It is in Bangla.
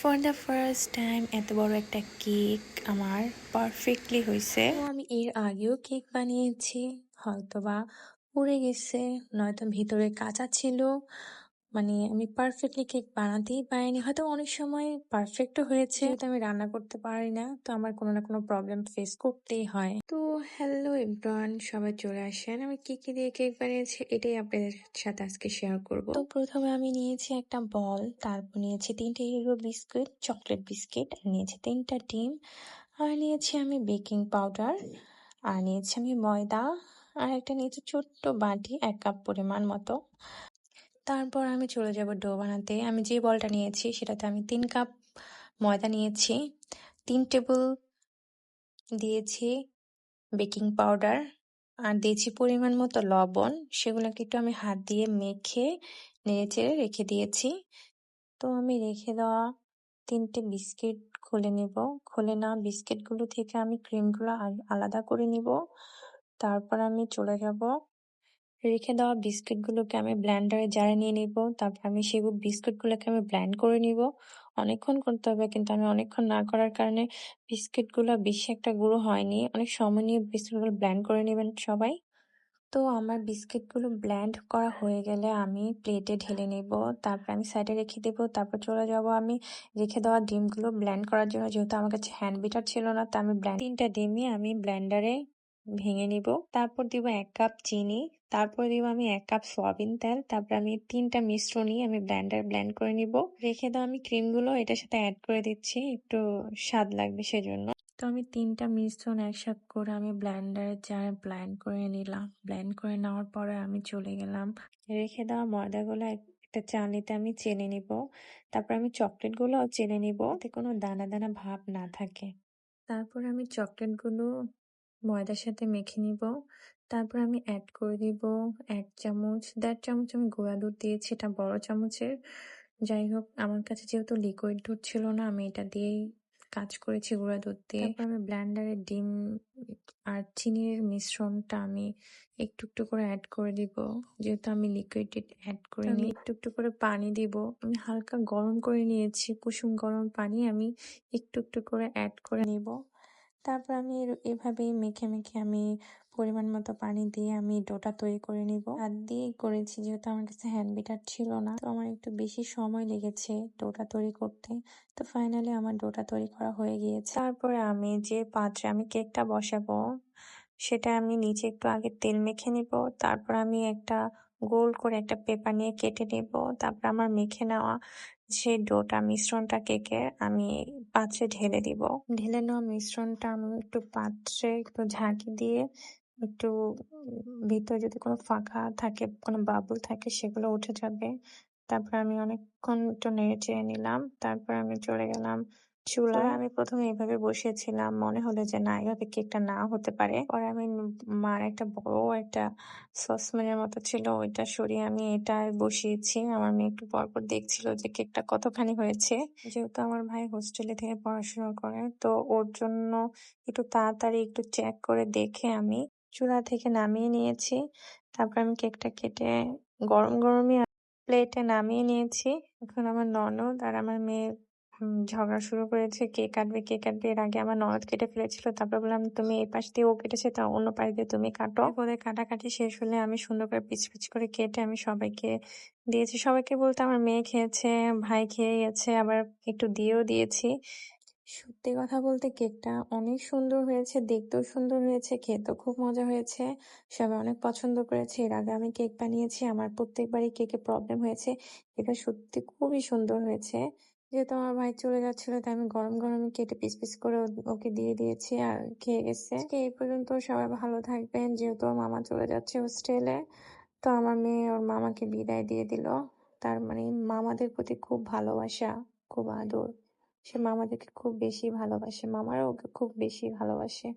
ফর দ্য ফার্স্ট টাইম এত বড় একটা কেক আমার পারফেক্টলি হয়েছে। তো আমি এর আগেও কেক বানিয়েছি, হয়তোবা পুড়ে গেছে, নয়তো ভিতরে কাঁচা ছিল। মানে আমি পারফেক্টলি কেক বানাতেই পারিনি, হয়তো অনেক সময় পারফেক্টও হয়েছে। যেহেতু আমি রান্না করতে পারি না, তো আমার কোনো না কোনো প্রবলেম ফেস করতেই হয়। তো হ্যালো এভরিওয়ান, সবাই চলে আসেন। আমি কি কি দিয়ে কেক বানিয়েছি এটাই আপনাদের সাথে আজকে শেয়ার করব। তো প্রথমে আমি নিয়েছি একটা বল, তারপর নিয়েছি 3টে ইরো বিস্কুট, চকলেট বিস্কিট, আর নিয়েছি 3টা ডিম, আর নিয়েছি আমি বেকিং পাউডার, আর নিয়েছি আমি ময়দা, আর একটা নিয়েছি ছোট্ট বাটি 1 কাপ পরিমাণ মতো। তারপর আমি চলে যাব ডো বানাতে। আমি যে বলটা নিয়েছি সেটাতে আমি 3 কাপ ময়দা নিয়েছি, 3 টেবিল দিয়েছি বেকিং পাউডার, আর দিয়েছি পরিমাণ মতো লবণ। সেগুলোকে একটু আমি হাত দিয়ে মেখে নেড়েচেড়ে রেখে দিয়েছি। তো আমি রেখে দেওয়া 3টে বিস্কিট খুলে নিব। খুলে নেওয়া বিস্কিটগুলো থেকে আমি ক্রিমগুলো আলাদা করে নিব। তারপর আমি চলে যাব, রেখে দেওয়া বিস্কিটগুলোকে আমি ব্লেন্ডারে জারে নিয়ে নিব। তারপর আমি সেই বিস্কিটগুলোকে আমি ব্লেন্ড করে নিব। অনেকক্ষণ করতে হবে, কিন্তু আমি অনেকক্ষণ না করার কারণে বিস্কিটগুলো বেশি একটা গুঁড়ো হয়নি। অনেক সময় নিয়ে বিস্কিটগুলো ব্লেন্ড করে নেবেন সবাই। তো আমার বিস্কিটগুলো ব্লেন্ড করা হয়ে গেলে আমি প্লেটে ঢেলে নেব। তারপর আমি সাইডে রেখে দেব। তারপর চলে যাব আমি রেখে দেওয়া ডিমগুলো ব্লেন্ড করার জন্য। যেহেতু আমার কাছে হ্যান্ড বিটার ছিল না, তা আমি 3টা ডিমই আমি ব্লেন্ডারে ভেঙে নিব। তারপর দিব 1 কাপ চিনি, তারপর দিব আমি 1 কাপ সয়াবিন তেল। তারপর আমি 3টা মিশ্রণই আমি ব্লেন্ড করে নিব। রেখে দেওয়া আমি ক্রিমগুলো এটার সাথে অ্যাড করে দিচ্ছি, একটু স্বাদ লাগবে সেজন্য। তো আমি 3টা মিশ্রণ একসাথে করে আমি ব্লেন্ডারে জারে ব্লেন্ড করে নিলাম। ব্লেন্ড করে নেওয়ার পরে আমি চলে গেলাম রেখে দেওয়া ময়দাগুলো একটা চালনিতে আমি চেলে নিব। তারপর আমি চকলেটগুলোও চেলে নিব, যাতে কোনো দানা দানা ভাব না থাকে। তারপর আমি চকলেটগুলো ময়দার সাথে মেখে নিব। তারপর আমি অ্যাড করে দিব 1 চামচ, 1.5 চামচ আমি গুঁড়া দুধ দিয়েছি, এটা বড় চামচের। যাই হোক, আমার কাছে যেহেতু লিকুইড দুধ ছিল না, আমি এটা দিয়েই কাজ করেছি, গুঁড়া দুধ দিয়ে। তারপর আমি ব্লেন্ডারে ডিম আর চিনির মিশ্রণটা আমি একটু একটু করে অ্যাড করে দিব। যেহেতু আমি লিকুইড অ্যাড করিনি, আমি একটু একটু করে পানি দিব। আমি হালকা গরম করে নিয়েছি, কুসুম গরম পানি আমি একটু একটু করে অ্যাড করে নিব। তারপর আমি এভাবেই মেখে মেখে আমি পরিমাণ মতো পানি দিয়ে আমি ডোটা তৈরি করে নিব। হাত দিয়েই করেছি, যেহেতু আমার কাছে হ্যান্ড বিটার ছিল না, তো আমার একটু বেশি সময় লেগেছে ডোটা তৈরি করতে। তো ফাইনালি আমার ডোটা তৈরি করা হয়ে গিয়েছে। তারপরে আমি যে পাত্রে আমি কেকটা বসাবো, সেটা আমি নিচে একটু আগে তেল মেখে নিব। তারপর আমি একটা গোল করে একটা পেপার নিয়ে কেটে নিব। তারপর আমার মেখে নেওয়া যে ডোটা মিশ্রণটা কেকের আমি পাত্রে ঢেলে দিব। ঢেলে নেওয়া মিশ্রণটা আমি একটু পাত্রে একটু ঝাঁকি দিয়ে একটু ভিতরে যদি কোনো ফাঁকা থাকে, কোনো বাবল থাকে, সেগুলো উঠে যাবে। তারপর আমি অনেকক্ষণ একটু নেড়ে চেড়ে নিলাম। তারপর আমি চলে গেলাম চুলায়। আমি প্রথমে এভাবে বসিয়েছিলাম, মনে হলো যে না, এভাবে কেকটা না হতে পারে। পরে আমি মার একটা বড় একটা সসপ্যানের মতো ছিল, ওইটা সরিয়ে আমি এটা বসিয়েছি। আমার মেয়ে একটু পর পর দেখছিল যে কেকটা কতখানি হয়েছে। যেহেতু আমার ভাই হোস্টেলে থেকে পড়াশোনা করে, তো ওর জন্য একটু তাড়াতাড়ি একটু চেক করে দেখে আমি চুলা থেকে নামিয়ে নিয়েছি। তারপর আমি কেকটা কেটে গরম গরমই প্লেটে নামিয়ে নিয়েছি। এখন আমার ননদ আর আমার মেয়ে ঝগড়া শুরু করেছে, কে কাটবে কে কাটবে। এর আগে আমার ননদ কেটে ফেলেছিল, তারপর বললাম তুমি এই পাশ দিয়ে ও কেটেছে, তা অন্য পাশ দিয়ে তুমি কাটো। ওদের কাটাকাটি শেষ হলে আমি সুন্দর করে পিচ পিচ করে কেটে আমি সবাইকে দিয়েছি। সবাইকে বলতে আমার মেয়ে খেয়েছে, ভাই খেয়ে গেছে, আবার একটু দিয়েও দিয়েছি। সত্যি কথা বলতে কেকটা অনেক সুন্দর হয়েছে, দেখতেও সুন্দর হয়েছে, খেতেও খুব মজা হয়েছে। সবাই অনেক পছন্দ করেছে। এর আগে আমি কেক বানিয়েছি, আমার প্রত্যেকবারই কেকে প্রবলেম হয়েছে। এটা সত্যি খুবই সুন্দর হয়েছে। যেহেতু আমার ভাই চলে যাচ্ছিল, তাই আমি গরম গরমই কেটে পিস পিস করে ওকে দিয়ে দিয়েছি, আর খেয়ে গেছে। আজকে এই পর্যন্ত, সবাই ভালো থাকবেন। যেহেতু ওর মামা চলে যাচ্ছে হোস্টেলে, তো আমার মেয়ে ওর মামাকে বিদায় দিয়ে দিল। তার মানে মামাদের প্রতি খুব ভালোবাসা, খুব আদর। সে মামাদেরকে খুব বেশি ভালোবাসে, মামারা ওকে খুব বেশি ভালোবাসে।